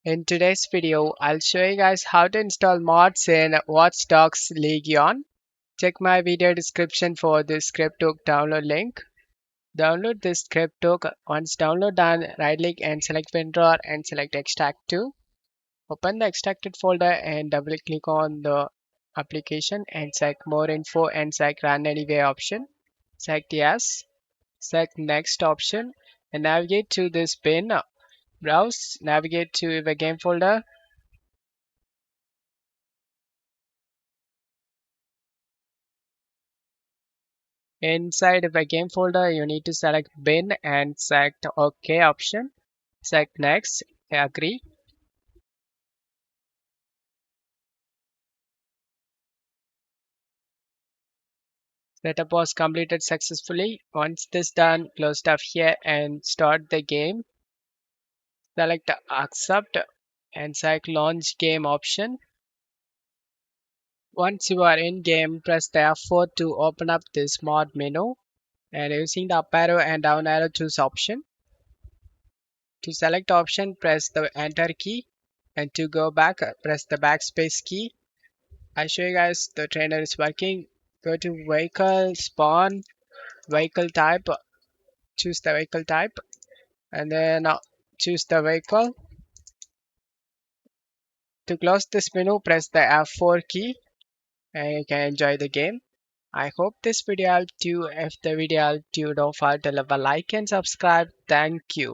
In today's video, I'll show you guys how to install mods in Watch Dogs Legion. Check my video description for the script download link. Download this script. Once download done, right click and select WinRAR and select extract to. Open the extracted folder and double click on the application and select more info and select run anyway option. Select yes. Select next option and navigate to this bin. Browse, navigate to the game folder. Inside the game folder, you need to select bin and select OK option. Select next, agree. Setup was completed successfully. Once this done, close stuff here and start the game. Select accept and select launch game option. Once you are in game, press the F4 to open up this mod menu and using the up arrow and down arrow choose option. To select option, press the enter key and to go back, press the backspace key. I show you guys the trainer is working. Go to vehicle, spawn, vehicle type, choose the vehicle type, and then choose the vehicle. To close this menu, press the F4 key and you can enjoy the game. I hope this video helped you. If the video helped you, don't forget to leave a like and subscribe. Thank you.